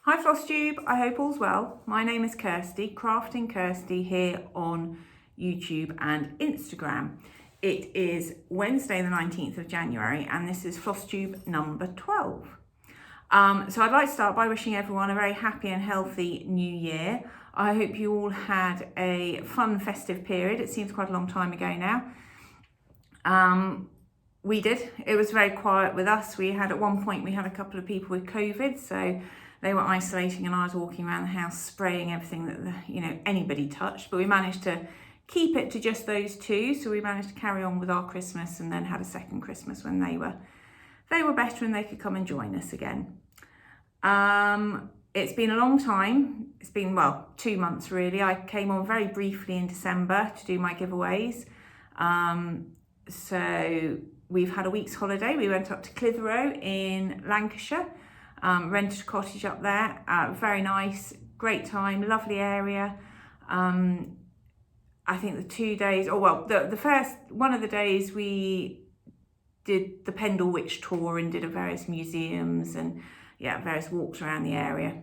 Hi Flosstube, I hope all's well. My name is Kirsty, Crafting Kirsty here on YouTube and Instagram. It is Wednesday the 19th of January and this is Flosstube number 12. So I'd like to start by wishing everyone a very happy and healthy new year. I hope you all had a fun festive period. It seems quite a long time ago now. We did. It was very quiet with us. At one point we had a couple of people with COVID, so they were isolating and I was walking around the house spraying everything that anybody touched, but we managed to keep it to just those two. So we managed to carry on with our Christmas and then had a second Christmas when they were better and they could come and join us again. It's been a long time. It's been, 2 months really. I came on very briefly in December to do my giveaways. So we've had a week's holiday. We went up to Clitheroe in Lancashire, rented a cottage up there. Very nice, great time, lovely area. I think the 2 days, one of the days we did the Pendle Witch tour and did various museums and various walks around the area.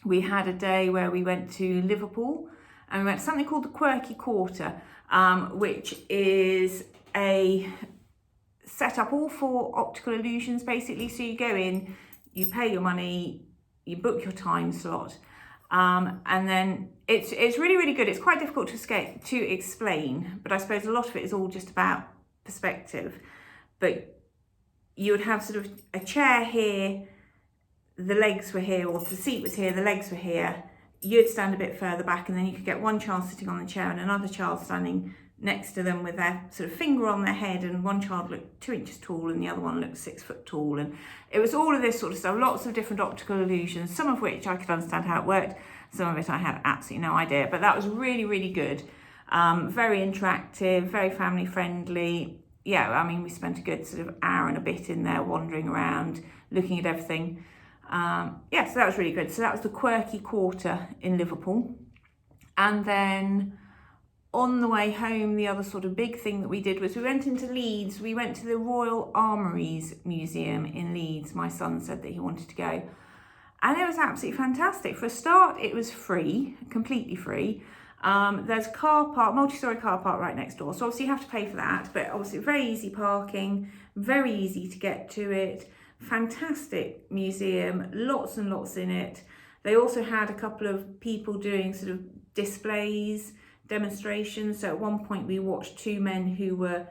We had a day where we went to Liverpool and we went to something called the Quirky Quarter, which is a setup all for optical illusions basically. So you go in, you pay your money, you book your time slot, and then it's really, really good. It's quite difficult to explain, but I suppose a lot of it is all just about perspective. But you would have sort of a chair here, the legs were here, or the seat was here, the legs were here. You'd stand a bit further back and then you could get one child sitting on the chair and another child standing next to them with their sort of finger on their head, and one child looked 2 inches tall and the other one looked 6 foot tall. And it was all of this sort of stuff, lots of different optical illusions, some of which I could understand how it worked, some of it I had absolutely no idea, but that was really, really good. Very interactive, very family friendly. We spent a good sort of hour and a bit in there wandering around, looking at everything. So that was really good. So that was the Quirky Quarter in Liverpool. And then on the way home, the other sort of big thing that we did was we went into Leeds. We went to the Royal Armories Museum in Leeds. My son said that he wanted to go. And it was absolutely fantastic. For a start, it was free, completely free. There's a car park, multi-storey car park right next door. So obviously you have to pay for that, but obviously very easy parking, very easy to get to it. Fantastic museum, lots and lots in it. They also had a couple of people doing sort of displays, demonstrations. So at one point we watched 2 men who were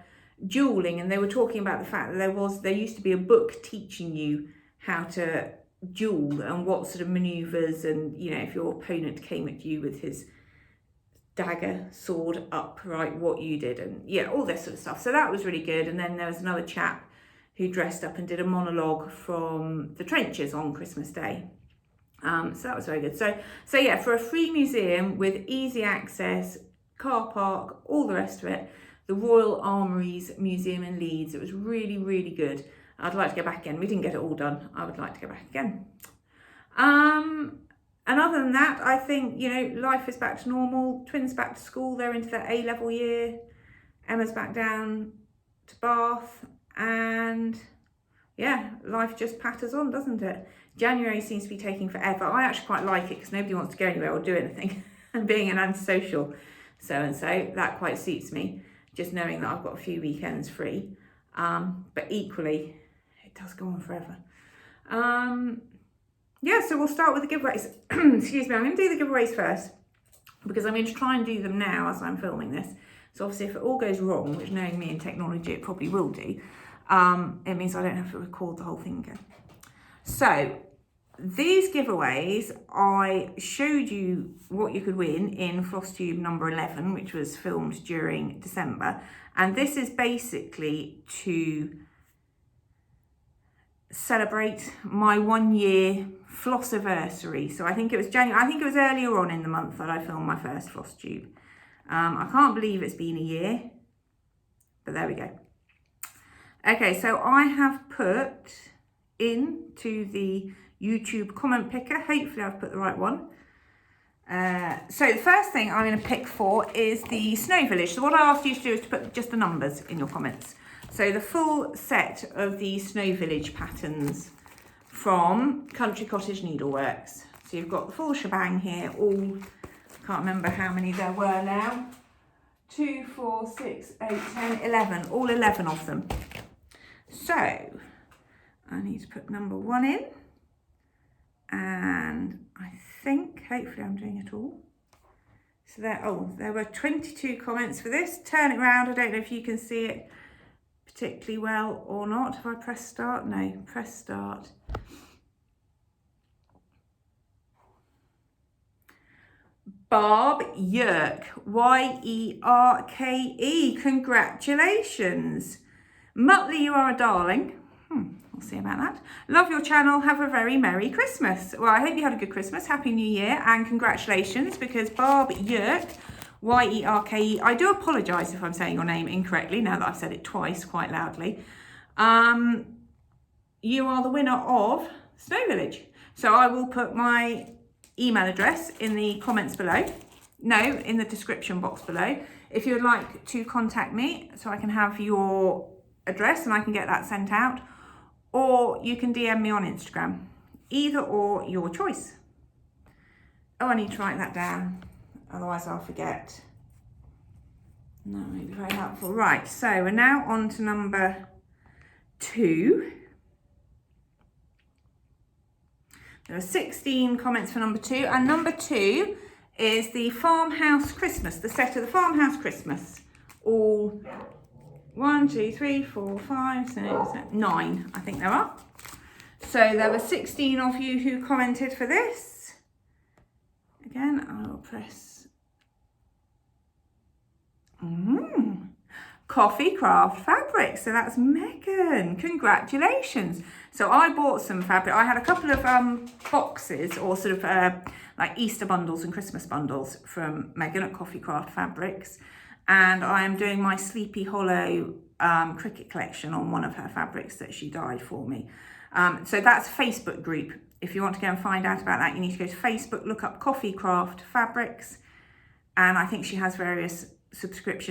dueling, and they were talking about the fact that there used to be a book teaching you how to duel and what sort of maneuvers, and if your opponent came at you with his dagger, sword upright, what you did, and all this sort of stuff. So that was really good. And then there was another chap who dressed up and did a monologue from the trenches on Christmas Day. So that was very good. So for a free museum with easy access, car park, all the rest of it, the Royal Armories Museum in Leeds, it was really, really good. I'd like to go back again. We didn't get it all done. I would like to go back again. And other than that, I think, life is back to normal. Twins back to school. They're into their A-level year. Emma's back down to Bath. And life just patters on, doesn't it? January seems to be taking forever. I actually quite like it because nobody wants to go anywhere or do anything. And being an antisocial so-and-so, that quite suits me. Just knowing that I've got a few weekends free. But equally, it does go on forever. So we'll start with the giveaways. Excuse me, I'm going to do the giveaways first because I'm going to try and do them now as I'm filming this. So obviously if it all goes wrong, which knowing me and technology it probably will do, it means I don't have to record the whole thing again. So these giveaways, I showed you what you could win in Flosstube number 11, which was filmed during December. And this is basically to celebrate my 1 year flossaversary. So I think it was January, I think it was earlier on in the month that I filmed my first Flosstube. I can't believe it's been a year, but there we go. Okay, so I have put into the YouTube comment picker, hopefully I've put the right one. So the first thing I'm going to pick for is the Snow Village. So what I asked you to do is to put just the numbers in your comments. So the full set of the Snow Village patterns from Country Cottage Needleworks. So you've got the full shebang here, all, can't remember how many there were now. 2, 4, 6, 8, 10, 11, all 11 of them. So I need to put number 1 in, and I think, hopefully I'm doing it all. So there were 22 comments for this. Turn it around, I don't know if you can see it particularly well or not. If I press start, no, press start. Barb Yerke, Y-E-R-K-E, congratulations. Muttley, you are a darling. We'll see about that. Love your channel, have a very Merry Christmas. Well, I hope you had a good Christmas, Happy New Year, and congratulations, because Barb Yerke, Y-E-R-K-E, I do apologise if I'm saying your name incorrectly, now that I've said it twice quite loudly. You are the winner of Snow Village. So I will put my email address in the comments below, in the description box below, if you would like to contact me so I can have your address and I can get that sent out, or you can DM me on Instagram. Either or, your choice. Oh, I need to write that down, otherwise I'll forget. No, that may be very helpful. Right, so we're now on to number 2. There are 16 comments for number 2, and number 2 is the Farmhouse Christmas, the set of the Farmhouse Christmas. All 1, 2, 3, 4, 5, 6, 7, 9, I think there are. So there were 16 of you who commented for this. Again, I will press. Coffee Craft Fabrics. So that's Megan. Congratulations. So I bought some fabric. I had a couple of boxes, or sort of like Easter bundles and Christmas bundles from Megan at Coffee Craft Fabrics. And I am doing my Sleepy Hollow cricket collection on one of her fabrics that she dyed for me. So that's a Facebook group. If you want to go and find out about that, you need to go to Facebook, look up Coffee Craft Fabrics. And I think she has various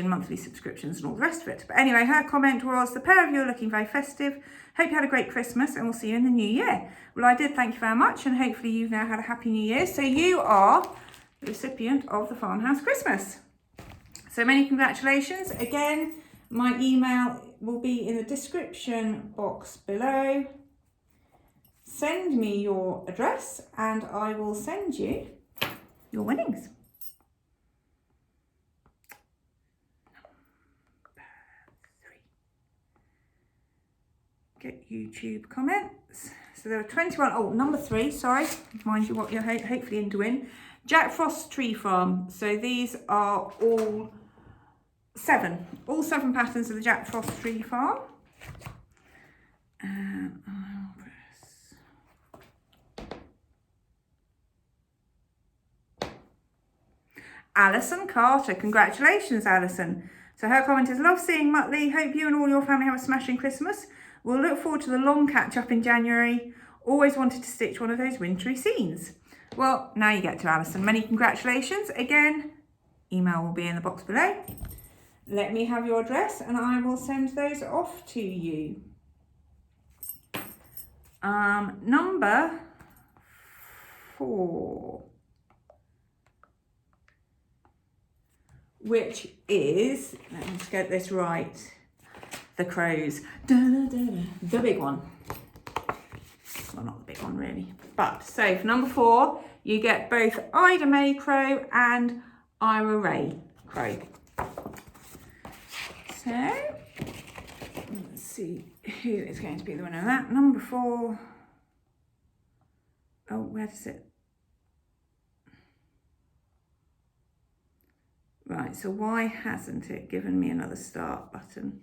monthly subscriptions and all the rest of it. But anyway, her comment was, the pair of you are looking very festive. Hope you had a great Christmas and we'll see you in the new year. Well, I did, thank you very much, and hopefully you've now had a happy new year. So you are the recipient of the Farmhouse Christmas. So many congratulations. Again, my email will be in the description box below. Send me your address and I will send you your winnings. Get YouTube comments. So there are 21. Oh, number 3, sorry. Mind you what you're hopefully in to win. Jackfrost Tree Farm. So these are all 7 patterns of the Jackfrost Tree Farm. And I'll press. Alison Carter. Congratulations, Alison. So her comment is, love seeing Muttley. Hope you and all your family have a smashing Christmas. We'll look forward to the long catch up in January. Always wanted to stitch one of those wintry scenes. Well, now you get to, Alison. Many congratulations. Again, email will be in the box below. Let me have your address and I will send those off to you. Number 4. Which is, let me just get this right, the crows. The big one. Well, not the big one really. But, so for number 4, you get both Ida May Crow and Ira Ray Crow. So, let's see who is going to be the winner of that. Number 4. Oh, where does it? Right, so why hasn't it given me another start button?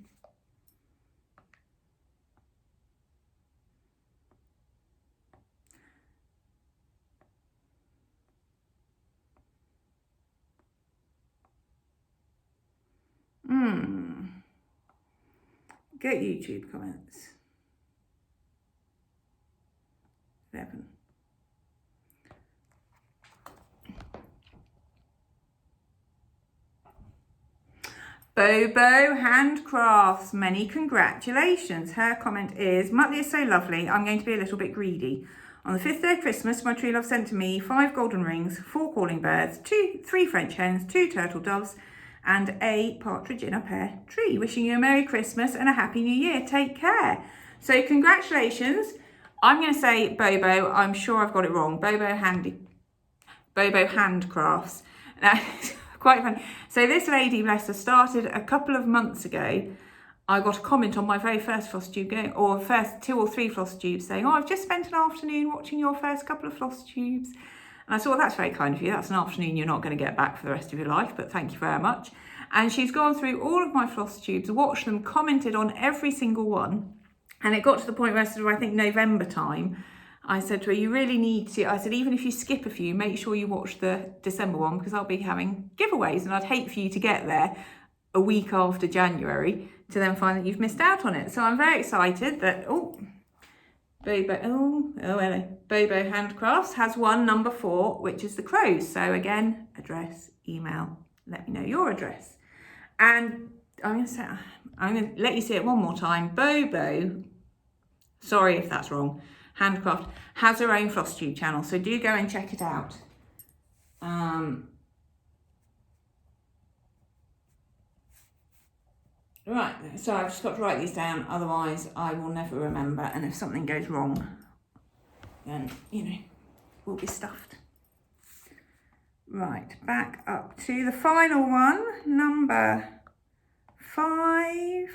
Get YouTube comments. 11. Bobo Handcrafts, many congratulations. Her comment is, Muttley is so lovely. I'm going to be a little bit greedy. On the 5th day of Christmas, my true love sent to me 5 golden rings, 4 calling birds, 3 French hens, 2 turtle doves, and a partridge in a pear tree. Wishing you a Merry Christmas and a Happy New Year. Take care. So congratulations. I'm going to say Bobo. I'm sure I've got it wrong. Bobo Handcrafts. Quite funny. So this lady, bless her, started a couple of months ago. I got a comment on my very first Flosstube going, or first 2 or 3 Flosstubes saying, oh, I've just spent an afternoon watching your first couple of Flosstubes. And I thought, well, that's very kind of you. That's an afternoon you're not going to get back for the rest of your life, but thank you very much. And she's gone through all of my Flosstubes, watched them, commented on every single one. And it got to the point where, sort of, I think November time, I said to her, you really need to, I said, even if you skip a few, make sure you watch the December one, because I'll be having giveaways and I'd hate for you to get there a week after January to then find that you've missed out on it. So I'm very excited that, Ellie, Bobo Handcrafts has won number 4, which is the crows. So again, address, email, let me know your address. And I'm going to let you see it one more time. Bobo, sorry if that's wrong, Handcraft has her own Flosstube channel, so do go and check it out. Right, so I've just got to write these down, otherwise I will never remember, and if something goes wrong, then, we'll be stuffed. Right, back up to the final one, number 5,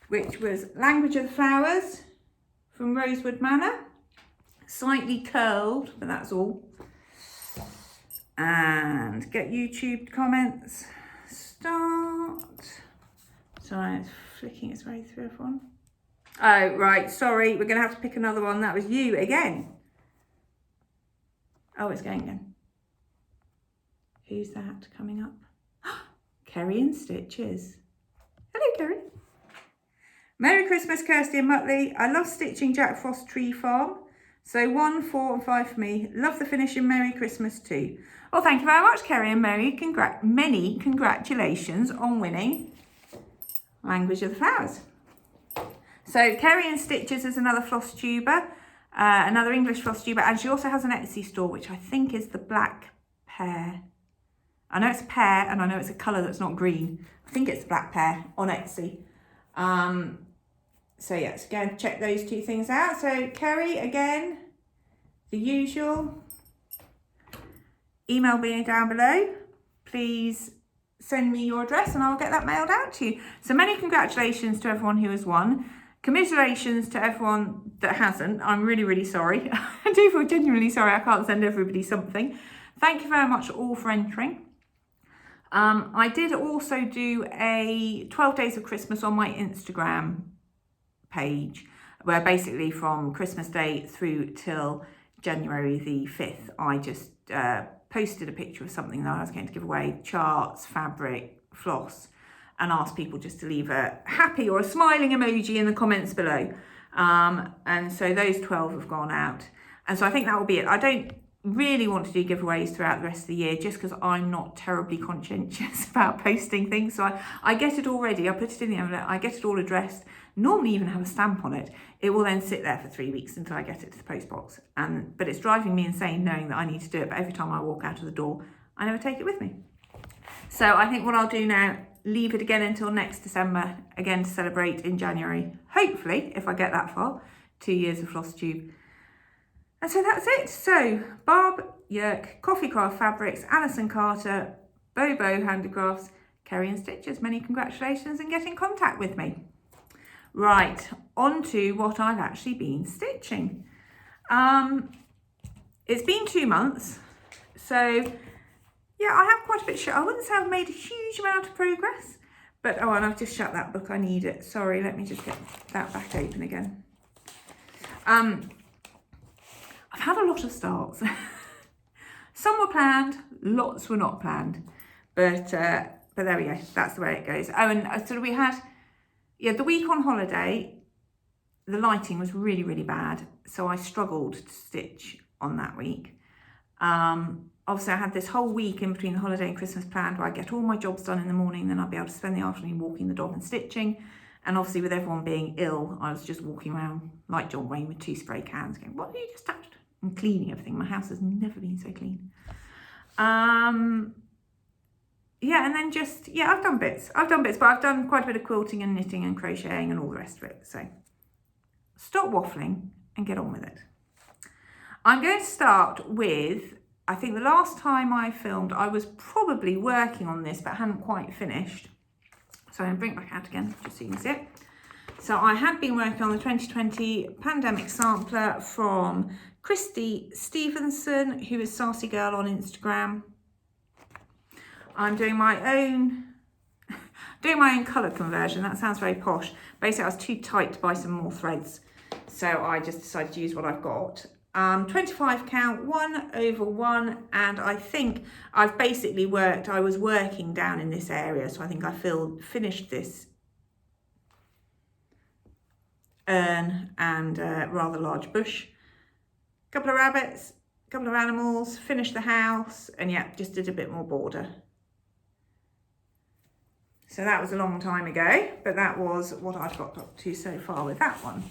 which was Language of the Flowers from Rosewood Manor. Slightly curled, but that's all. And get YouTube comments. Start. Sorry, it's flicking its way through everyone. Oh, right, sorry, we're going to have to pick another one. That was you again. Oh, it's going again. Who's that coming up? Kerry and Stitches. Hello, Kerry. Merry Christmas, Kirsty and Muttley. I love stitching Jackfrost Tree Farm. So 1, 4 and 5 for me. Love the finish and Merry Christmas too. Well, thank you very much, Kerry and Mary. Many congratulations on winning Language of the Flowers. So Kerry and Stitches is another Flosstuber, another English Flosstuber, and she also has an Etsy store, which I think is the Black Pear. I know it's a pear, and I know it's a colour that's not green. I think it's the Black Pear on Etsy. So yes, go and check those 2 things out. So Kerry, again, the usual. Email me down below. Please send me your address and I'll get that mailed out to you. So many congratulations to everyone who has won. Commiserations to everyone that hasn't. I'm really, really sorry. I do feel genuinely sorry I can't send everybody something. Thank you very much all for entering. I did also do a 12 Days of Christmas on my Instagram page, where basically from Christmas Day through till January the 5th, I just posted a picture of something that I was going to give away, charts, fabric, floss, and asked people just to leave a happy or a smiling emoji in the comments below. And so those 12 have gone out. And so I think that will be it. I don't really want to do giveaways throughout the rest of the year just because I'm not terribly conscientious about posting things. So I get it all ready, I put it in the envelope, I get it all addressed, normally even have a stamp on it. It will then sit there for 3 weeks until I get it to the post box. But it's driving me insane knowing that I need to do it, but every time I walk out of the door, I never take it with me. So I think what I'll do now, leave it again until next December, again to celebrate in January, hopefully, if I get that far, 2 years of Flosstube. And so that's it. So Barb Yerk, Coffee Craft Fabrics, Alison Carter, Bobo Handicrafts, Kerry and Stitches. Many congratulations and get in contact with me. Right, on to what I've actually been stitching. It's been 2 months, so yeah, I have quite a bit. I wouldn't say I've made a huge amount of progress, but oh, and I've just shut that book. I need it. Sorry, let me just get that back open again. I've had a lot of starts. Some were planned, lots were not planned, but there we go. That's the way it goes. Oh, and so we had, the week on holiday, the lighting was really, really bad, so I struggled to stitch on that week. Obviously, I had this whole week in between the holiday and Christmas planned where I get all my jobs done in the morning, then I'll be able to spend the afternoon walking the dog and stitching. And obviously with everyone being ill, I was just walking around like John Wayne with 2 spray cans going, what have you just touched? And cleaning everything. My house has never been so clean. Yeah, and then just, yeah, I've done bits, but I've done quite a bit of quilting and knitting and crocheting and all the rest of it. So stop waffling and get on with it. I'm going to start with, I think the last time I filmed, I was probably working on this, but hadn't quite finished. So I'm going to bring it back out again, just so you can see it. So I had been working on the 2020 pandemic sampler from Christy Stevenson, who is Sassy Girl on Instagram. I'm doing my own colour conversion. That sounds very posh. Basically, I was too tight to buy some more threads, so I just decided to use what I've got. 25 count, 1/1, and I think I've basically worked. I was working down in this area, so I think I finished this urn and a rather large bush. A couple of rabbits, a couple of animals. Finished the house, and yeah, just did a bit more border. So that was a long time ago, but that was what I've got up to so far with that one.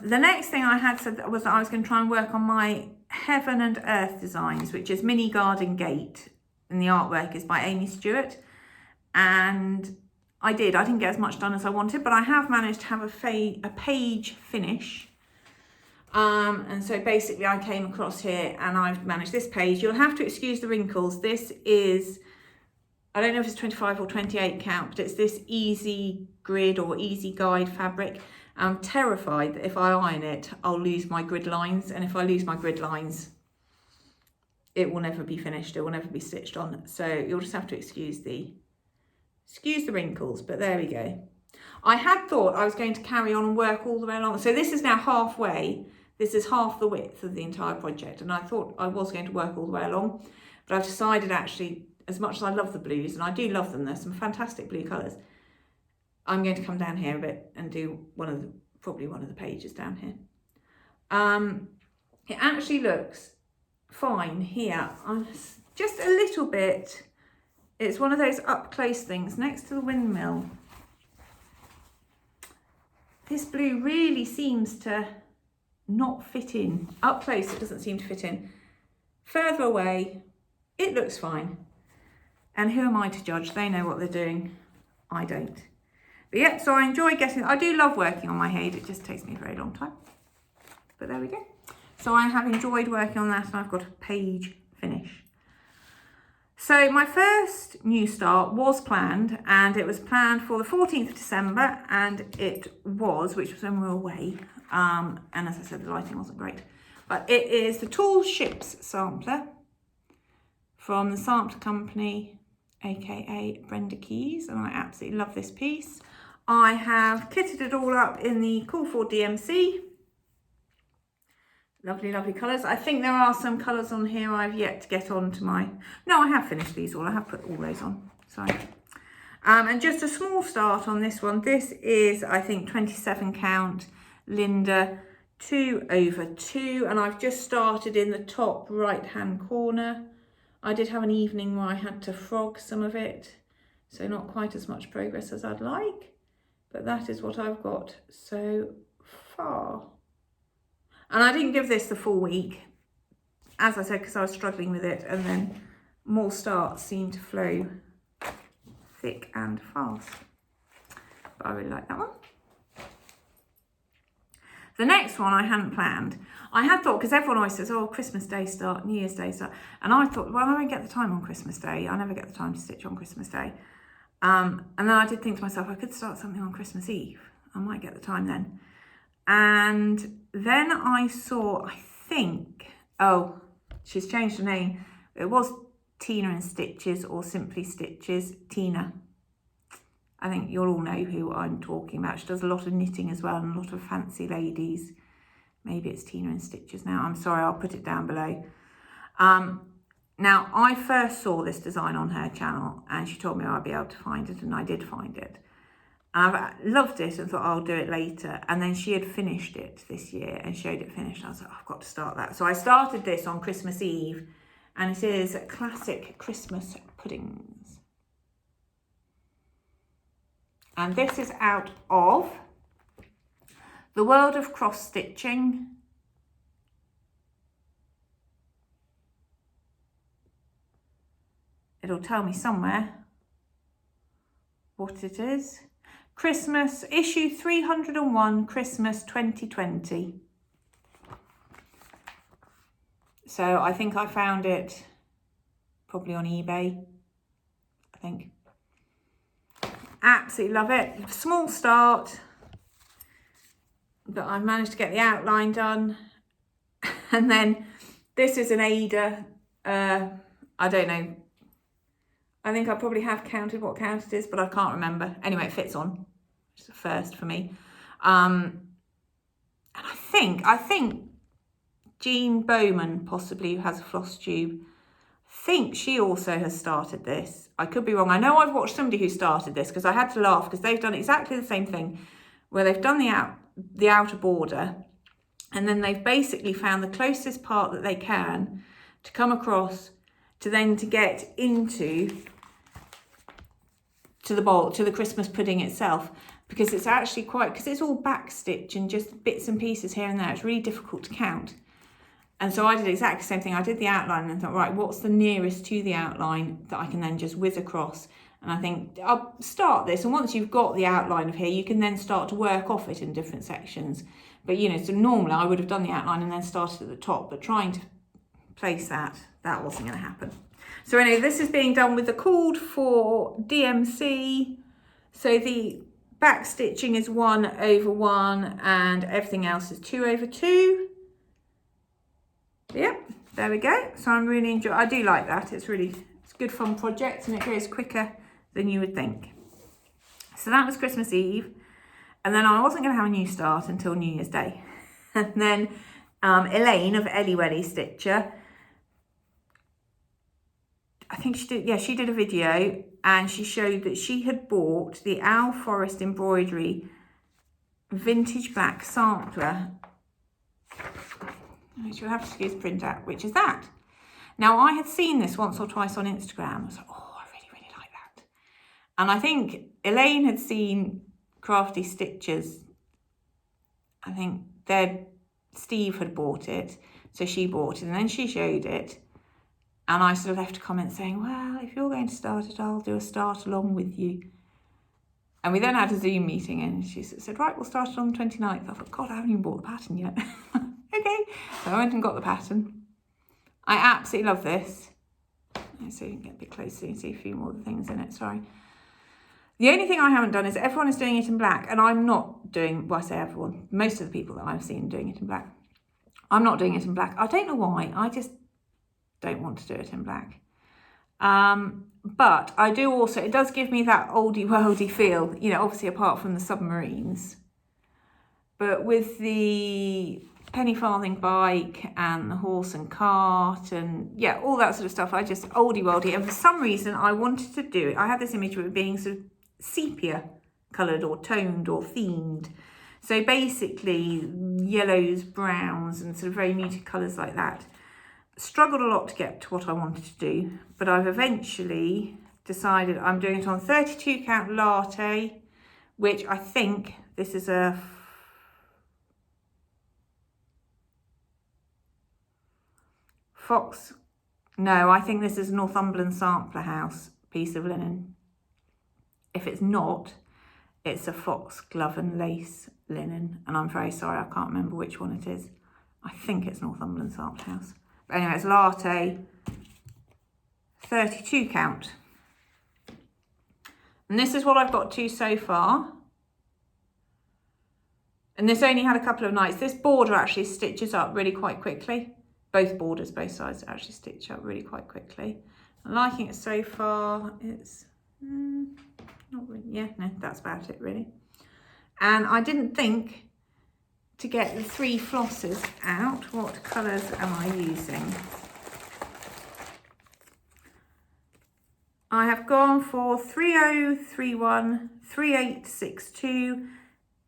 The next thing I had said was that I was going to try and work on my Heaven and Earth designs, which is Mini Garden Gate, and the artwork is by Amy Stewart. And I didn't get as much done as I wanted, but I have managed to have a page finish. And so basically I came across here and I've managed this page. You'll have to excuse the wrinkles. This is, I don't know if it's 25 or 28 count, but it's this easy grid or easy guide fabric. I'm terrified that if I iron it, I'll lose my grid lines. And if I lose my grid lines, it will never be finished. It will never be stitched on. So you'll just have to excuse the wrinkles, but there we go. I had thought I was going to carry on and work all the way along. So this is now halfway. This is half the width of the entire project. And I thought I was going to work all the way along, but I've decided actually, as much as I love the blues, and I do love them, there's some fantastic blue colours, I'm going to come down here a bit and do probably one of the pages down here. It actually looks fine here. Just a little bit, it's one of those up close things next to the windmill. This blue really seems to not fit in. Up close it doesn't seem to fit in. Further away it looks fine. And who am I to judge? They know what they're doing. I don't. But yeah, so I enjoy I do love working on my Haid. It just takes me a very long time. But there we go. So I have enjoyed working on that, and I've got a page finish. So my first new start was planned, and it was planned for the 14th of December, and it was, which was when we were away. And as I said, the lighting wasn't great. But it is the Tall Ships sampler from the Sampler Company, aka Brenda Keys, and I absolutely love this piece. I have kitted it all up in the Cool 4 DMC. Lovely, lovely colours. I think there are some colours on here I've yet to get on to my... No, I have finished these all. I have put all those on. Sorry. And just a small start on this one. This is, I think, 27 count Linda 2/2. And I've just started in the top right-hand corner. I did have an evening where I had to frog some of it. So not quite as much progress as I'd like. But that is what I've got so far. And I didn't give this the full week, as I said, because I was struggling with it, and then more starts seemed to flow thick and fast. But I really like that one. The next one I hadn't planned. I had thought, because everyone always says, oh, Christmas Day start, New Year's Day start. And I thought, well, I won't get the time on Christmas Day. I never get the time to stitch on Christmas Day. And then I did think to myself, I could start something on Christmas Eve. I might get the time then. And then I saw, I think, oh, she's changed her name. It was Tina and Stitches, or Simply Stitches, Tina. I think you'll all know who I'm talking about. She does a lot of knitting as well, and a lot of fancy ladies. Maybe it's Tina and Stitches now. I'm sorry, I'll put it down below. Now, I first saw this design on her channel, and she told me I'd be able to find it, and I did find it. I've loved it and thought I'll do it later. And then she had finished it this year and showed it finished. I was like, oh, I've got to start that. So I started this on Christmas Eve, and it is classic Christmas puddings. And this is out of The World of Cross Stitching. It'll tell me somewhere what it is. Christmas, issue 301, Christmas 2020. So I think I found it probably on eBay, I think. Absolutely love it. Small start, but I've managed to get the outline done. And then this is an Ada, I don't know. I think I probably have counted what count it is, but I can't remember. Anyway, it fits on. It's a first for me. And I think Jean Bowman, possibly, who has a Flosstube, I think she also has started this. I could be wrong. I know I've watched somebody who started this because I had to laugh because they've done exactly the same thing where they've done the outer border and then they've basically found the closest part that they can to come across to get into to the Christmas pudding itself, because it's actually because it's all back stitch and just bits and pieces here and there. It's really difficult to count. And so I did exactly the same thing. I did the outline and thought, right, what's the nearest to the outline that I can then just whiz across? And I think I'll start this. And once you've got the outline of here, you can then start to work off it in different sections. But, you know, so normally I would have done the outline and then started at the top, but trying to place that wasn't going to happen. So anyway, this is being done with the cord for DMC. So the back stitching is 1/1 and everything else is 2/2. Yep, there we go. So I'm really enjoying, I do like that. It's a good fun project and it goes quicker than you would think. So that was Christmas Eve. And then I wasn't going to have a new start until New Year's Day. And then Elaine of Ellie Stitcher, I think she did a video and she showed that she had bought the Owl Forest Embroidery Vintage Black Sampler, which you'll have to excuse print out, which is that. Now, I had seen this once or twice on Instagram. I was like, oh, I really, really like that. And I think Elaine had seen Crafty Stitches. I think Steve had bought it, so she bought it, and then she showed it. And I sort of left a comment saying, well, if you're going to start it, I'll do a start along with you. And we then had a Zoom meeting and she said, right, we'll start it on the 29th. I thought, God, I haven't even bought the pattern yet. Okay, so I went and got the pattern. I absolutely love this. So you can get a bit closer so you can see a few more of the things in it, sorry. The only thing I haven't done is everyone is doing it in black and I'm not doing, well, I say everyone, most of the people that I've seen doing it in black. I'm not doing it in black. I don't know why, I just don't want to do it in black. But I do also, it does give me that oldie worldy feel, you know, obviously apart from the submarines. But with the penny farthing bike and the horse and cart and yeah, all that sort of stuff, I just oldie worldy. And for some reason I wanted to do it. I had this image of it being sort of sepia coloured or toned or themed. So basically yellows, browns and sort of very muted colours like that. Struggled a lot to get to what I wanted to do, but I've eventually decided I'm doing it on 32 count latte, which I think this is a Fox. No, I think this is a Northumberland Sampler House piece of linen. If it's not, it's a Fox glove and lace linen, and I'm very sorry, I can't remember which one it is. I think it's Northumberland Sampler House. But anyway, it's latte, 32 count. And this is what I've got to so far. And this only had a couple of nights. This border actually stitches up really quite quickly. Both borders, both sides actually stitch up really quite quickly. I'm liking it so far. It's not really, yeah, no, that's about it really. And I didn't think to get the 3 flosses out, what colours am I using? I have gone for 3031, 3862,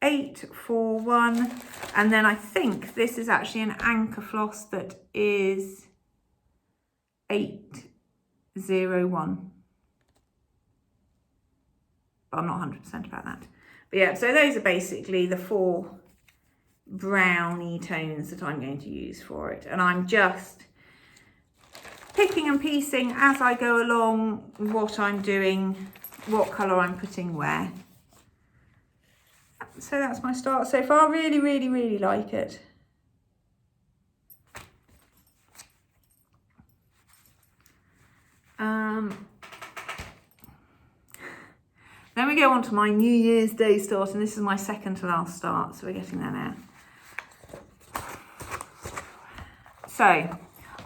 841, and then I think this is actually an anchor floss that is 801. but I'm not 100% about that. But yeah, so those are basically the 4 browny tones that I'm going to use for it. And I'm just picking and piecing as I go along what I'm doing, what colour I'm putting where. So that's my start so far. Really, really, really like it. Then we go on to my New Year's Day start, and this is my second to last start, so we're getting there now. So,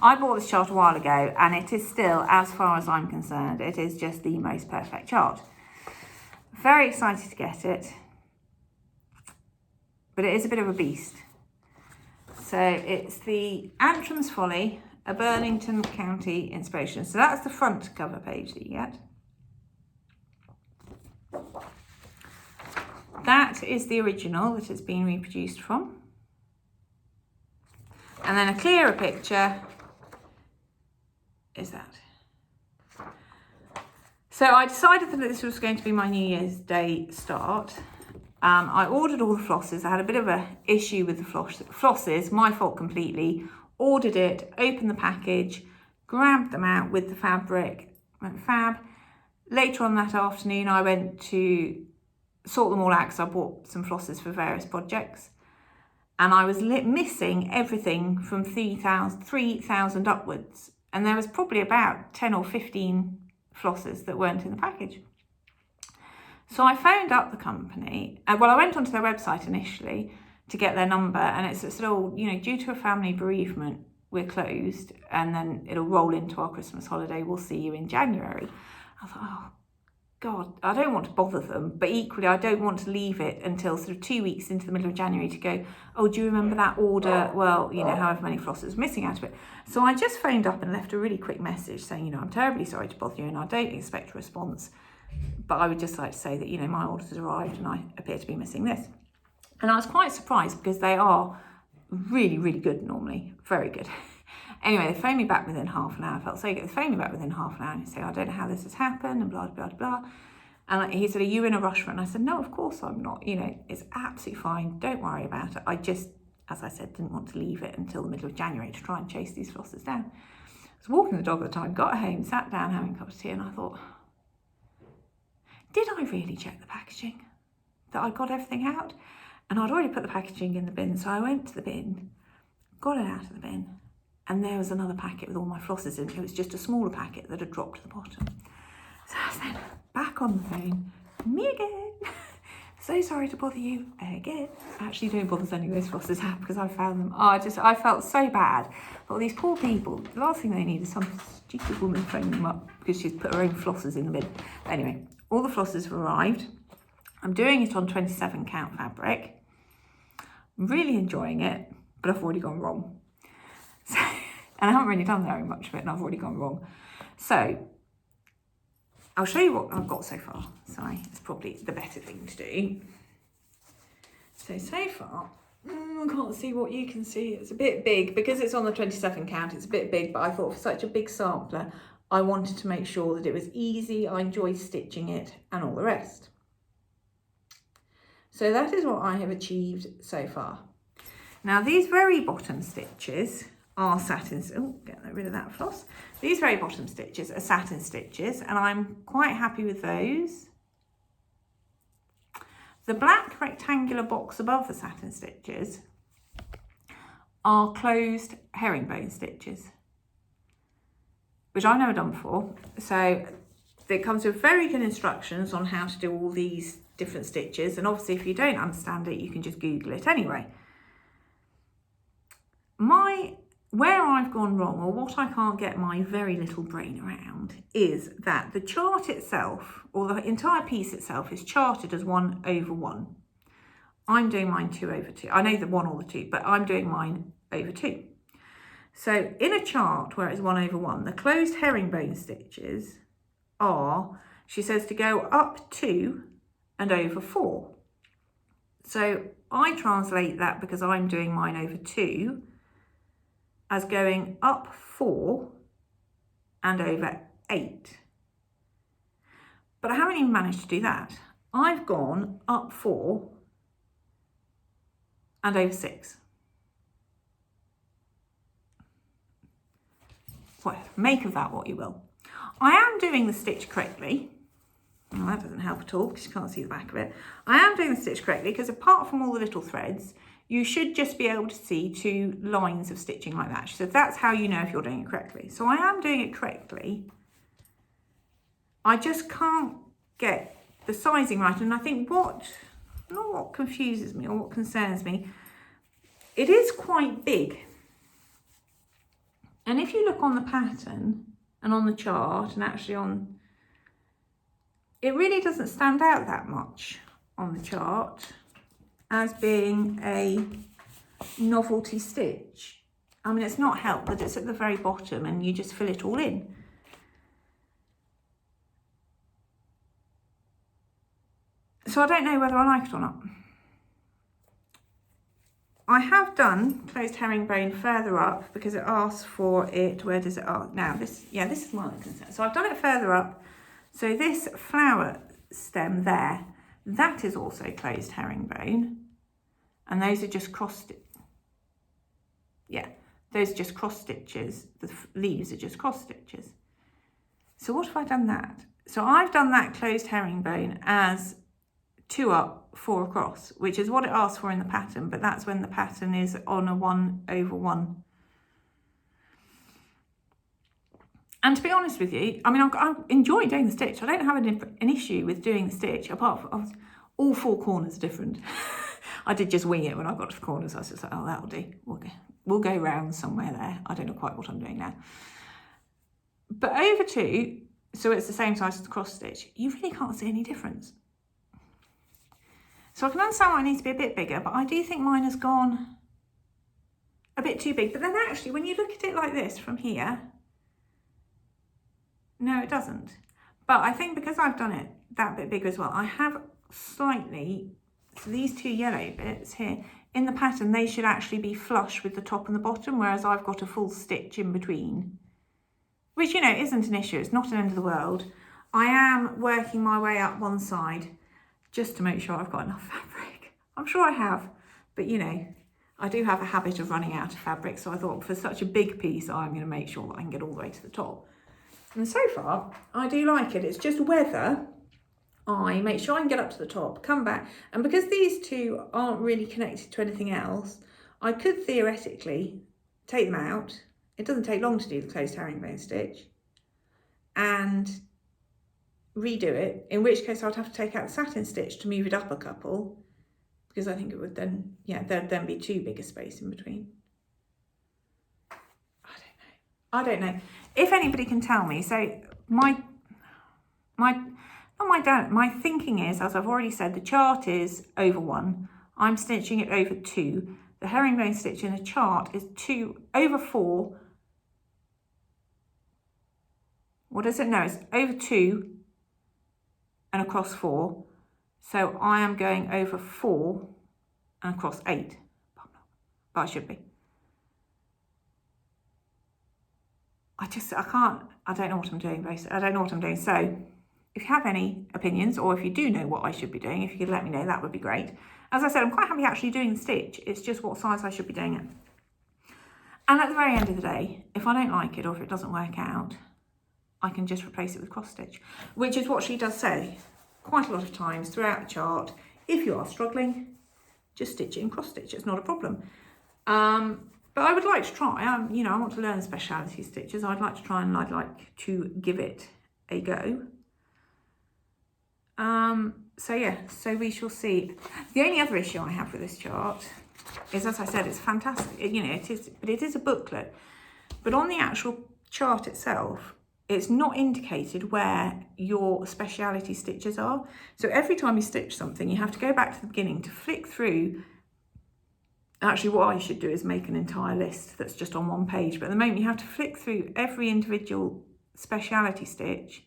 I bought this chart a while ago, and it is still, as far as I'm concerned, it is just the most perfect chart. Very excited to get it, but it is a bit of a beast. So it's the Antrim's Folly, a Burlington County inspiration. So that's the front cover page that you get. That is the original that it's been reproduced from. And then a clearer picture is that. So I decided that this was going to be my New Year's Day start. I ordered all the flosses. I had a bit of an issue with the flosses, my fault completely. Ordered it, opened the package, grabbed them out with the fabric, went fab. Later on that afternoon, I went to sort them all out because I bought some flosses for various projects. And I was missing everything from 3,000 upwards. And there was probably about 10 or 15 flosses that weren't in the package. So I phoned up the company. Well, I went onto their website initially to get their number, and it said, oh, you know, due to a family bereavement, we're closed, and then it'll roll into our Christmas holiday. We'll see you in January. I thought, oh, God, I don't want to bother them, but equally, I don't want to leave it until sort of 2 weeks into the middle of January to go, oh, do you remember that order? Well, you know, however many flosses missing out of it. So I just phoned up and left a really quick message saying, you know, I'm terribly sorry to bother you, and I don't expect a response, but I would just like to say that, you know, my order has arrived and I appear to be missing this. And I was quite surprised because they are really, really good normally, very good. Anyway, they phoned me back within half an hour. I felt so good. They phoned me back within half an hour and say, I don't know how this has happened, and blah, blah, blah. And he said, are you in a rush for it? And I said, no, of course I'm not. You know, it's absolutely fine. Don't worry about it. I just, as I said, didn't want to leave it until the middle of January to try and chase these flosses down. I was walking the dog at the time, got home, sat down having a cup of tea, and I thought, did I really check the packaging? That I got everything out? And I'd already put the packaging in the bin. So I went to the bin, got it out of the bin, and there was another packet with all my flosses in. It was just a smaller packet that had dropped to the bottom. So I was then back on the phone, me again. So sorry to bother you again. Actually, don't bother sending those flosses out because I found them. I felt so bad. But these poor people, the last thing they need is some stupid woman phoning them up because she's put her own flosses in the bin. But anyway, all the flosses have arrived. I'm doing it on 27 count fabric. I'm really enjoying it, but I've already gone wrong. So, and I haven't really done very much of it, and I've already gone wrong. So I'll show you what I've got so far. Sorry, it's probably the better thing to do. So far, I can't see what you can see. It's a bit big because it's on the 27 count. It's a bit big, but I thought for such a big sampler, I wanted to make sure that it was easy. I enjoyed stitching it and all the rest. So that is what I have achieved so far. Now these very bottom stitches are satin, oh, get rid of that floss. These very bottom stitches are satin stitches, and I'm quite happy with those. The black rectangular box above the satin stitches are closed herringbone stitches, which I've never done before. So it comes with very good instructions on how to do all these different stitches, and obviously if you don't understand it, you can just Google it anyway. Where I've gone wrong, or what I can't get my very little brain around, is that the chart itself, or the entire piece itself, is charted as 1/1. I'm doing mine 2/2. I know the 1 or the 2, but I'm doing mine over 2. So in a chart where it's 1/1, the closed herringbone stitches are, she says, to go up 2 and over 4. So I translate that, because I'm doing mine over 2, as going up 4 and over 8. But I haven't even managed to do that. I've gone up 4 and over 6. Well, make of that what you will. I am doing the stitch correctly. Well, that doesn't help at all because you can't see the back of it. I am doing the stitch correctly because apart from all the little threads, you should just be able to see 2 lines of stitching like that. So that's how you know if you're doing it correctly. So I am doing it correctly. I just can't get the sizing right. And I think not what confuses me or what concerns me, it is quite big. And if you look on the pattern and on the chart and actually on, it really doesn't stand out that much on the chart as being a novelty stitch. I mean, it's not helped that it's at the very bottom and you just fill it all in. So I don't know whether I like it or not. I have done closed herringbone further up because it asks for it. Where does it ask? Now this is my concern. So I've done it further up. So this flower stem there, that is also closed herringbone. And those are just cross stitches. Yeah, those are just cross stitches. The leaves are just cross stitches. So what have I done that? So I've done that closed herringbone as 2 up, 4 across, which is what it asks for in the pattern, but that's when the pattern is on a 1/1. And to be honest with you, I mean, I enjoy doing the stitch. I don't have an issue with doing the stitch, apart from all 4 corners are different. I did just wing it when I got to the corners. I was just like, oh, that'll do. We'll go round somewhere there. I don't know quite what I'm doing now. But over 2, so it's the same size as the cross stitch, you really can't see any difference. So I can understand why it needs to be a bit bigger, but I do think mine has gone a bit too big. But then actually, when you look at it like this from here, no, it doesn't. But I think because I've done it that bit bigger as well, I have slightly, so these 2 yellow bits here, in the pattern, they should actually be flush with the top and the bottom, whereas I've got a full stitch in between, which, you know, isn't an issue. It's not an end of the world. I am working my way up one side just to make sure I've got enough fabric. I'm sure I have, but you know, I do have a habit of running out of fabric, so I thought for such a big piece, I'm going to make sure that I can get all the way to the top. And so far, I do like it. It's just whether I make sure I can get up to the top, come back, and because these 2 aren't really connected to anything else, I could theoretically take them out. It doesn't take long to do the closed herringbone stitch, and redo it, in which case I'd have to take out the satin stitch to move it up a couple, because I think it would then, yeah, there'd then be too big a space in between. I don't know. If anybody can tell me, so my thinking is, as I've already said, the chart is over 1. I'm stitching it over 2. The herringbone stitch in the chart is 2 over 4. What is it? No, it's over 2 and across 4. So I am going over 4 and across 8. But I should be. I don't know what I'm doing, basically. I don't know what I'm doing. So if you have any opinions, or if you do know what I should be doing, if you could let me know, that would be great. As I said, I'm quite happy actually doing the stitch. It's just what size I should be doing it. And at the very end of the day, if I don't like it or if it doesn't work out, I can just replace it with cross stitch, which is what she does say quite a lot of times throughout the chart. If you are struggling, just stitch it in cross stitch. It's not a problem. But I would like to try. You know, I want to learn speciality stitches. I'd like to try, and I'd like to give it a go. So yeah, so we shall see. The only other issue I have with this chart is, as I said, it's fantastic. You know, it is a booklet, but on the actual chart itself, it's not indicated where your speciality stitches are. So every time you stitch something, you have to go back to the beginning to flick through. Actually, what I should do is make an entire list that's just on one page. But at the moment, you have to flick through every individual speciality stitch.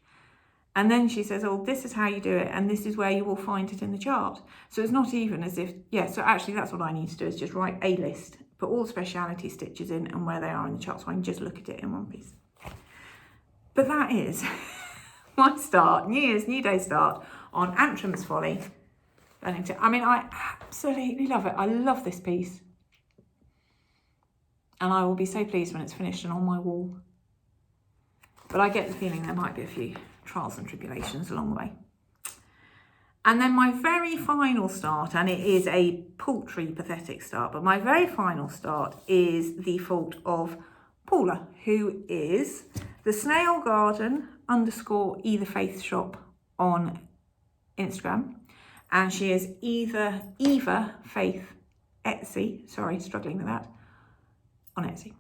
And then she says, oh, this is how you do it. And this is where you will find it in the chart. So it's not even as if, yeah, so actually that's what I need to do, is just write a list, put all the speciality stitches in and where they are in the chart, so I can just look at it in one piece. But that is my start, New Day start on Antrim's Folly. I mean, I absolutely love it. I love this piece. And I will be so pleased when it's finished and on my wall. But I get the feeling there might be a few trials and tribulations along the way. And then my very final start, and it is a paltry, pathetic start, but my very final start is the fault of Paula, who is the Snail Garden _Either Faith Shop on Instagram. And she is either Eva Faith Etsy, sorry, struggling with that, on Etsy.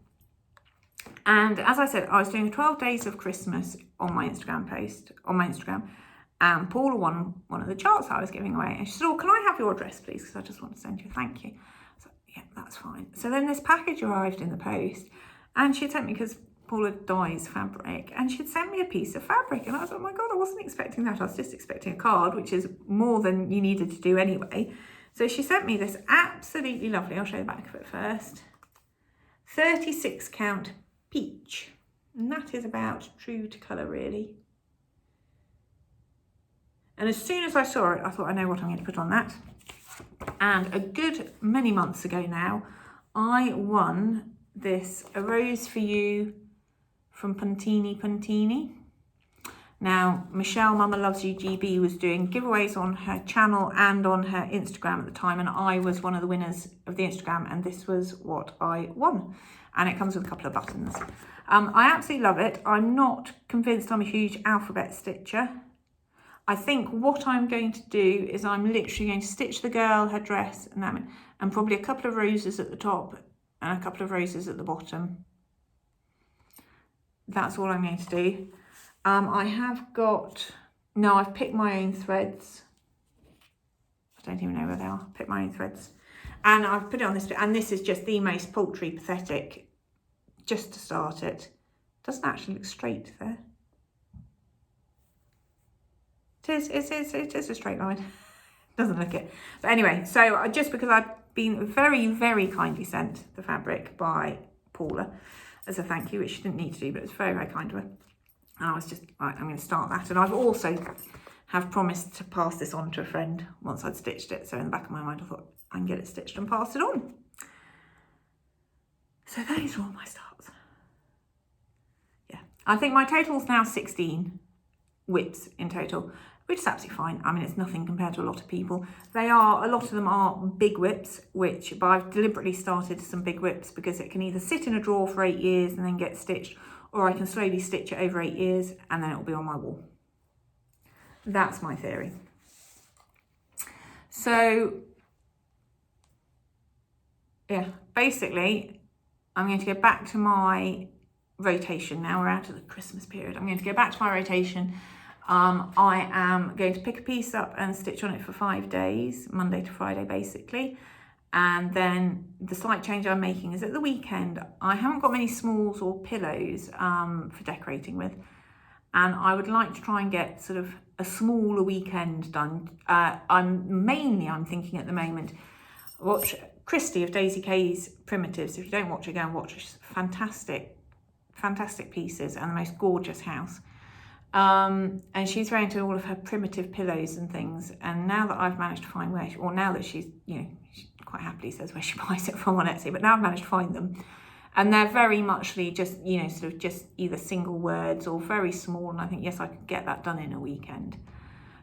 And as I said, I was doing 12 days of Christmas on my Instagram post, on my Instagram, and Paula won one of the charts I was giving away. And she said, oh, can I have your address, please? Because I just want to send you a thank you. So, yeah, that's fine. So then this package arrived in the post, and she sent me, because Paula dyes fabric, and she'd sent me a piece of fabric. And I was like, oh my God, I wasn't expecting that. I was just expecting a card, which is more than you needed to do anyway. So she sent me this absolutely lovely, I'll show you the back of it first, 36 count peach. And that is about true to colour, really. And as soon as I saw it, I thought, I know what I'm going to put on that. And a good many months ago now, I won this A Rose for You from Puntini. Now, Michelle Mama Loves You GB was doing giveaways on her channel and on her Instagram at the time, and I was one of the winners of the Instagram, and this was what I won. And it comes with a couple of buttons. I absolutely love it. I'm not convinced I'm a huge alphabet stitcher. I think what I'm going to do is I'm literally going to stitch the girl, her dress, and probably a couple of roses at the top and a couple of roses at the bottom. That's all I'm going to do. I've picked my own threads. I don't even know where they are. Picked my own threads. And I've put it on this, and this is just the most paltry, pathetic, just to start it. Doesn't actually look straight there. It is a straight line. Doesn't look it. But anyway, so just because I've been very, very kindly sent the fabric by Paula as a thank you, which she didn't need to do, but it's very, very kind of her. And I was just, right, I'm going to start that. And I've also have promised to pass this on to a friend once I'd stitched it. So in the back of my mind, I thought I can get it stitched and pass it on. So those are all my starts. Yeah, I think my total's now 16 whips in total, which is absolutely fine. I mean, it's nothing compared to a lot of people. A lot of them are big whips, but I've deliberately started some big whips because it can either sit in a drawer for 8 years and then get stitched, or I can slowly stitch it over 8 years and then it'll be on my wall. That's my theory. So, yeah, basically, I'm going to go back to my rotation. Now we're out of the Christmas period. I'm going to go back to my rotation. I am going to pick a piece up and stitch on it for 5 days, Monday to Friday basically. And then the slight change I'm making is at the weekend, I haven't got many smalls or pillows for decorating with. And I would like to try and get sort of a smaller weekend done. I'm thinking at the moment, watch Christy of Daisy Kay's Primitives. If you don't watch it, go and watch it. She's fantastic, fantastic pieces and the most gorgeous house. And she's very into all of her primitive pillows and things. And now that I've managed to find now that she's, she quite happily says where she buys it from on Etsy, but now I've managed to find them. And they're very muchly just, sort of just either single words or very small. And I think, yes, I could get that done in a weekend.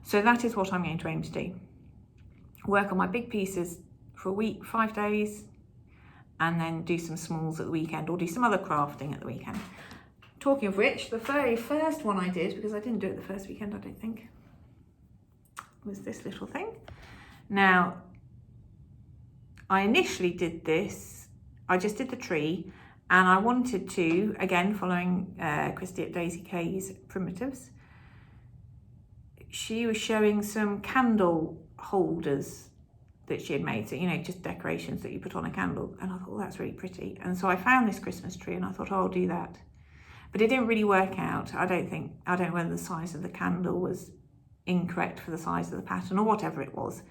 So that is what I'm going to aim to do. Work on my big pieces for a week, 5 days, and then do some smalls at the weekend or do some other crafting at the weekend. Talking of which, the very first one I did, because I didn't do it the first weekend, I don't think, was this little thing. Now, I initially did this, I just did the tree, and I wanted to, again, following Christy at Daisy Kay's Primitives, she was showing some candle holders that she had made, so, just decorations that you put on a candle, and I thought, oh, that's really pretty. And so I found this Christmas tree, and I thought, oh, I'll do that. But it didn't really work out. I don't know whether the size of the candle was incorrect for the size of the pattern or whatever it was.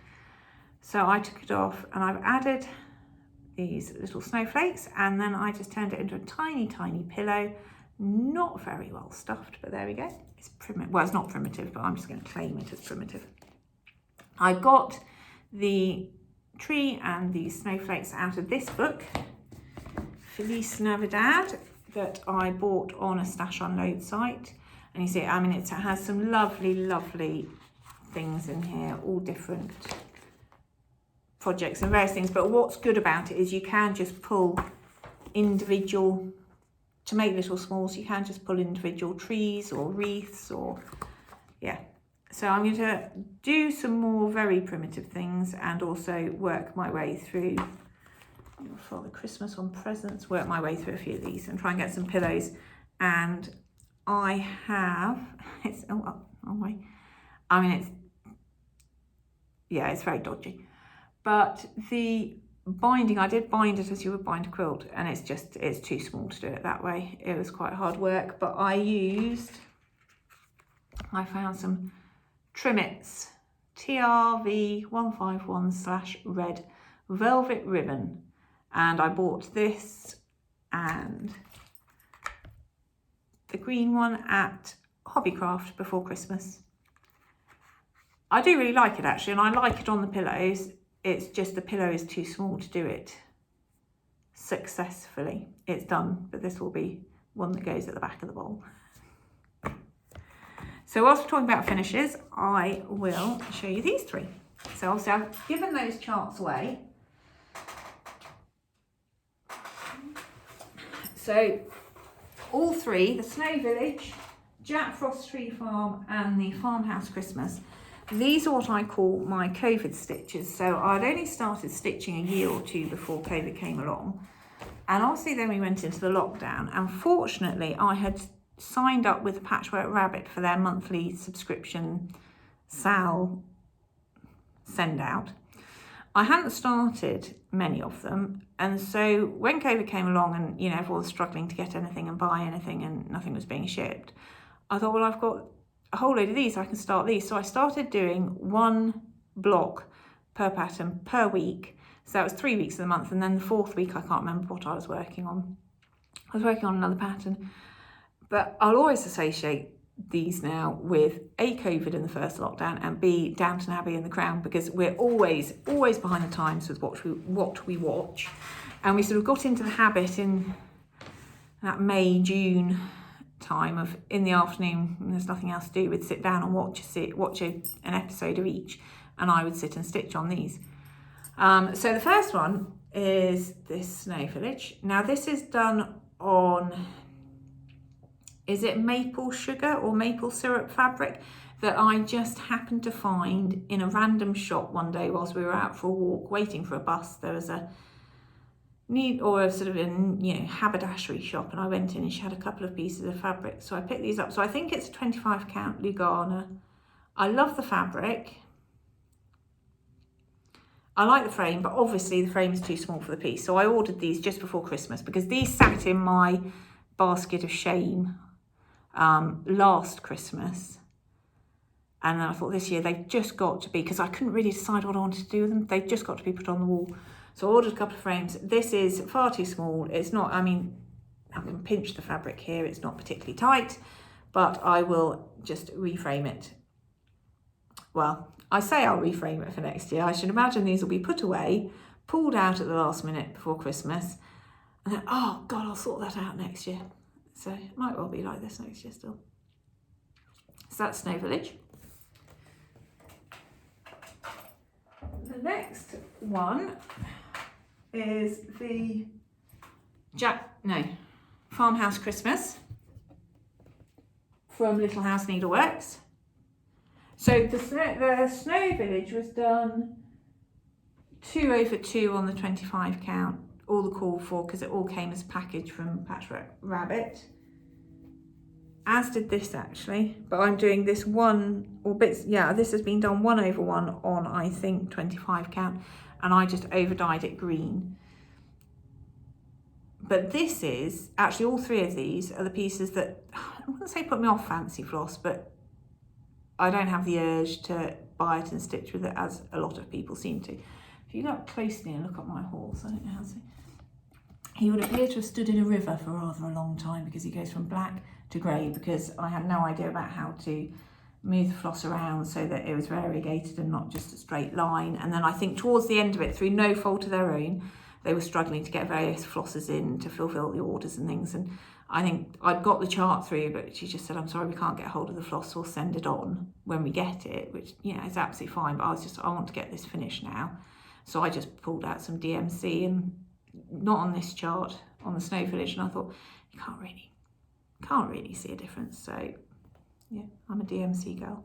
So I took it off and I've added these little snowflakes, and then I just turned it into a tiny, tiny pillow. Not very well stuffed, but there we go. It's primitive. Well, it's not primitive, but I'm just going to claim it as primitive. I got the tree and the snowflakes out of this book, Feliz Navidad, that I bought on a stash unload site. And you see, I mean, it has some lovely, lovely things in here, all different projects and various things. But what's good about it is you can just pull individual, to make little smalls, you can just pull individual trees or wreaths or, yeah. So I'm going to do some more very primitive things and also work my way through, for the Christmas on presents, work my way through a few of these and try and get some pillows. And I have, it's, oh my, I mean, it's, yeah, it's very dodgy. But the binding, I did bind it as you would bind a quilt, and it's too small to do it that way. It was quite hard work, but I found some Trimmets TRV151/red velvet ribbon, and I bought this and the green one at Hobbycraft before Christmas. I do really like it actually, and I like it on the pillows. It's just the pillow is too small to do it successfully. It's done, but this will be one that goes at the back of the bowl. So whilst we're talking about finishes, I will show you these three. So obviously I've given those charts away. So all three, the Snow Village, Jackfrost Tree Farm and the Farmhouse Christmas, these are what I call my Covert Stitches. So I'd only started stitching a year or two before COVID came along. And obviously then we went into the lockdown, and fortunately I had signed up with Patchwork Rabbit for their monthly subscription sale send out. I hadn't started many of them, and so when COVID came along and everyone was struggling to get anything and buy anything and nothing was being shipped, I thought, well, I've got a whole load of these, I can start these. So I started doing one block per pattern per week. So that was 3 weeks of the month, and then the fourth week I can't remember what I was working on. I was working on another pattern. But I'll always associate these now with A, COVID in the first lockdown, and B, Downton Abbey and The Crown, because we're always behind the times with what we watch. And we sort of got into the habit in that May, June time of, in the afternoon, when there's nothing else to do, we'd sit down and watch an episode of each, and I would sit and stitch on these. So the first one is this Snow Village. Now this is done on, is it maple sugar or maple syrup fabric that I just happened to find in a random shop one day whilst we were out for a walk waiting for a bus. There was a haberdashery shop, and I went in and she had a couple of pieces of fabric, so I picked these up. So I think it's a 25 count Lugana. I love the fabric. I like the frame, but obviously the frame is too small for the piece, so I ordered these just before Christmas because these sat in my basket of shame last Christmas, and then I thought this year they've just got to be, because I couldn't really decide what I wanted to do with them, they've just got to be put on the wall. So I ordered a couple of frames. This is far too small. It's not, I mean, I can pinch the fabric here, it's not particularly tight, but I will just reframe it. Well, I say I'll reframe it for next year. I should imagine these will be put away, pulled out at the last minute before Christmas, and then, oh God, I'll sort that out next year. So it might well be like this next year still. So that's Snow Village. The next one is the Farmhouse Christmas from Little House Needleworks. So the Snow Village was done 2/2 on the 25 count, all the call for, because it all came as a package from Patchwork Rabbit, as did this actually, but I'm doing this this has been done 1/1 on, I think, 25 count, and I just over dyed it green. But this is actually, all three of these are the pieces that, I wouldn't say put me off fancy floss, but I don't have the urge to buy it and stitch with it as a lot of people seem to. If you look closely and look at my hauls, I don't know how to say. He would appear to have stood in a river for rather a long time because he goes from black to grey, because I had no idea about how to move the floss around so that it was variegated and not just a straight line. And then I think towards the end of it, through no fault of their own, they were struggling to get various flosses in to fulfil the orders and things. And I think I'd got the chart through, but she just said, I'm sorry, we can't get hold of the floss, we'll send it on when we get it, which, you know, is absolutely fine. But I want to get this finished now. So I just pulled out some DMC, and not on this chart, on the snow village, and I thought, you can't really see a difference. So yeah, I'm a DMC girl.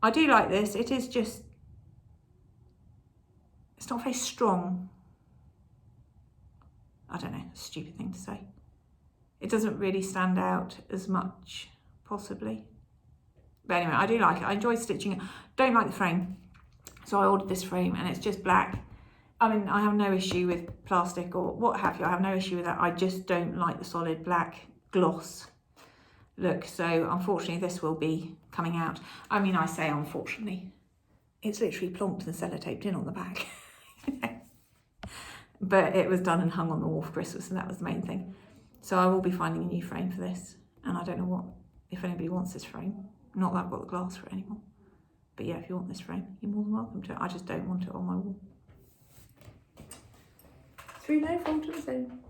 I do like this. It is just, it's not very strong. I don't know, stupid thing to say. It doesn't really stand out as much, possibly. But anyway, I do like it. I enjoy stitching it. Don't like the frame. So I ordered this frame, and it's just black. I mean, I have no issue with plastic or what have you. I have no issue with that. I just don't like the solid black gloss look. So unfortunately, this will be coming out. I mean, I say unfortunately. It's literally plonked and sellotaped in on the back. But it was done and hung on the wall for Christmas, and that was the main thing. So I will be finding a new frame for this. And I don't know if anybody wants this frame. Not that I've got the glass for it anymore. But yeah, if you want this frame, you're more than welcome to it. I just don't want it on my wall. Through no fault of its own.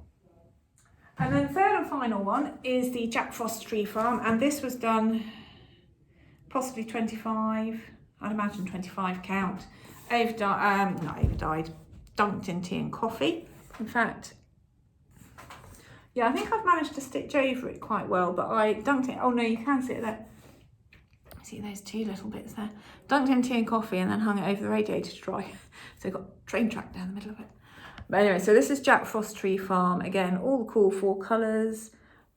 And then the third and final one is the Jackfrost tree farm, and this was done possibly 25, I'd imagine 25 count, dunked in tea and coffee. In fact, yeah, I think I've managed to stitch over it quite well, but I dunked it, oh no, you can see it there. See those two little bits there? Dunked in tea and coffee and then hung it over the radiator to dry. So I've got a train track down the middle of it. But anyway, so this is Jackfrost Tree Farm. Again, all the cool 4 colours.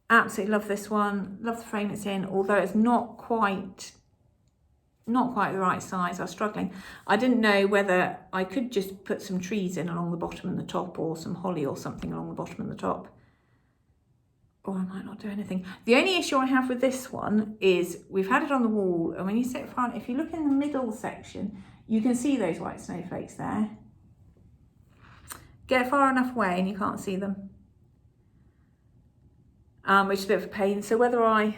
Absolutely love this one. Love the frame it's in, although it's not quite the right size. I was struggling. I didn't know whether I could just put some trees in along the bottom and the top, or some holly or something along the bottom and the top. Or I might not do anything. The only issue I have with this one is we've had it on the wall, and when you sit front, if you look in the middle section, you can see those white snowflakes there. Get far enough away and you can't see them, which is a bit of a pain. So whether I'm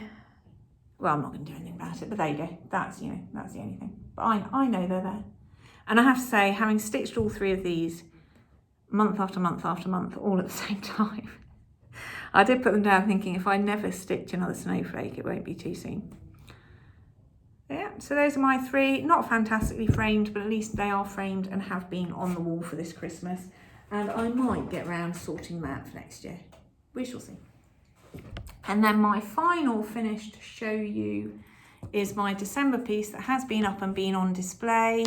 not going to do anything about it, but there you go. That's the only thing. But I know they're there. And I have to say, having stitched all 3 of these month after month after month, all at the same time, I did put them down thinking, if I never stitch another snowflake, it won't be too soon. Yeah, so those are my 3, not fantastically framed, but at least they are framed and have been on the wall for this Christmas. And I might get round sorting them out for next year. We shall see. And then my final finish to show you is my December piece that has been up and been on display.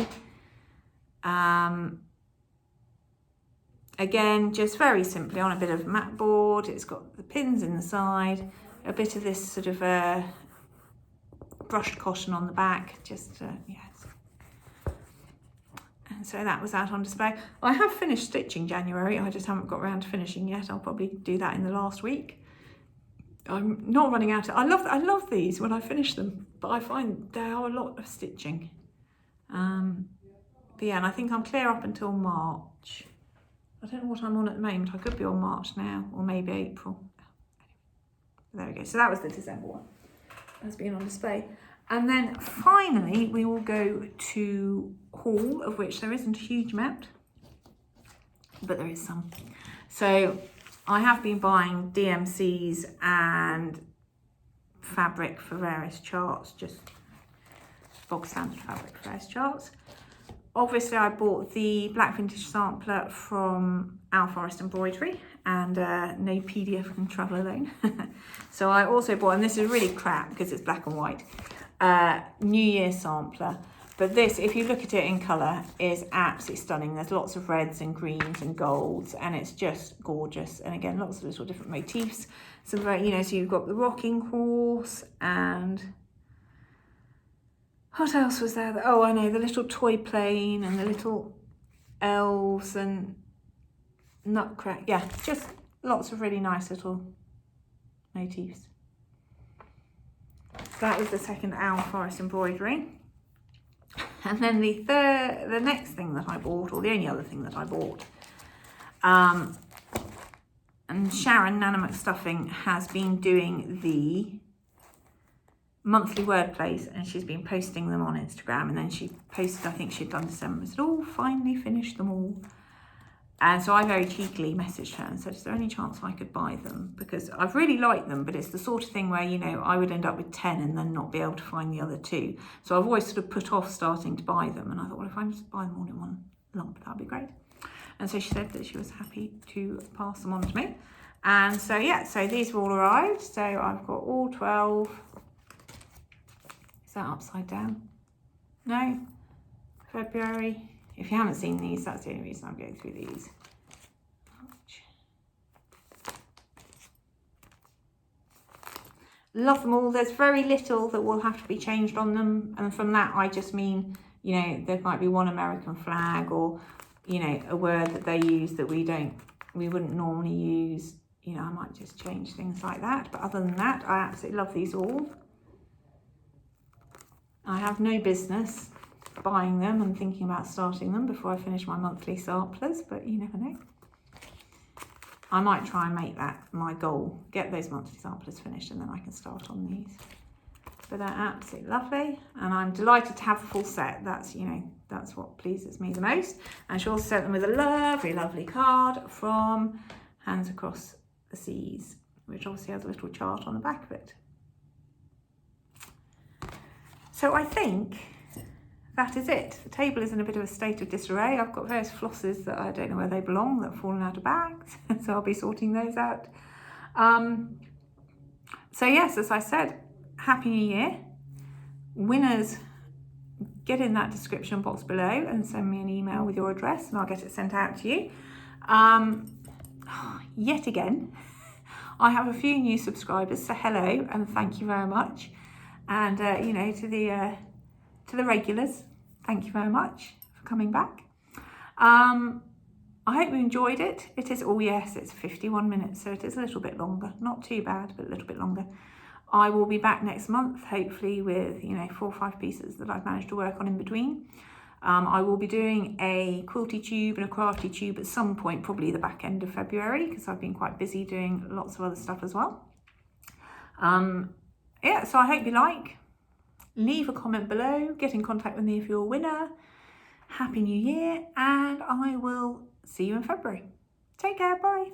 Again, just very simply on a bit of mat board. It's got the pins in the side, a bit of this sort of brushed cotton on the back, just and so that was out on display. I have finished stitching January, I just haven't got around to finishing yet. I'll probably do that in the last week. I'm not running out. I love these when I finish them, but I find they are a lot of stitching. But yeah, and I think I'm clear up until March. I don't know what I'm on at the moment. I could be on March now, or maybe April. There we go. So that was the December one. That's been on display. And then finally, we will go to haul, of which there isn't a huge amount, but there is some. So I have been buying DMCs and fabric for various charts, just bog standard fabric for various charts. Obviously, I bought the Black Vintage Sampler from Our Forest Embroidery, and no PDF can travel alone. So I also bought, and this is really crap because it's black and white, New Year sampler. But this, if you look at it in colour, is absolutely stunning. There's lots of reds and greens and golds, and it's just gorgeous. And again, lots of little different motifs. Some very, so you've got the rocking horse, and what else was there? Oh, I know, the little toy plane and the little elves and nutcracker. Yeah, just lots of really nice little motifs. That is the second Owl Forest Embroidery. And then the next thing that I bought, or the only other thing that I bought, And Sharon, Nana McStuffing, has been doing the monthly word plays, and she's been posting them on Instagram, and then she posted, I think she'd done December, said, oh, finally finished them all. And so I very cheekily messaged her and said, is there any chance I could buy them? Because I've really liked them, but it's the sort of thing where, you know, I would end up with 10 and then not be able to find the other 2. So I've always sort of put off starting to buy them. And I thought, well, if I just buy them all in one lump, that'd be great. And so she said that she was happy to pass them on to me. And so, yeah, so these have all arrived. So I've got all 12. Is that upside down? No. February. If you haven't seen these, that's the only reason I'm going through these. Love them all. There's very little that will have to be changed on them. And from that, I just mean, you know, there might be one American flag or, you know, a word that they use that we wouldn't normally use. You know, I might just change things like that. But other than that, I absolutely love these all. I have no business buying them and thinking about starting them before I finish my monthly samplers, but you never know. I might try and make that my goal, get those monthly samplers finished, and then I can start on these. But they're absolutely lovely, and I'm delighted to have the full set. That's, you know, that's what pleases me the most. And she also sent them with a lovely, lovely card from Hands Across the Seas, which obviously has a little chart on the back of it. So I think that is it. The table is in a bit of a state of disarray. I've got various flosses that I don't know where they belong that have fallen out of bags, so I'll be sorting those out. So yes, as I said, Happy New Year. Winners, get in that description box below and send me an email with your address and I'll get it sent out to you. Yet again, I have a few new subscribers, so hello and thank you very much. And you know, to the regulars, thank you very much for coming back. I hope you enjoyed it. It is, oh yes, it's 51 minutes, so it is a little bit longer. Not too bad, but a little bit longer. I will be back next month, hopefully with, you know, 4 or 5 pieces that I've managed to work on in between. I will be doing a quilty tube and a crafty tube at some point, probably the back end of February, because I've been quite busy doing lots of other stuff as well. Yeah, so I hope you like. Leave a comment below, get in contact with me if you're a winner. Happy New Year, and I will see you in February. Take care, bye.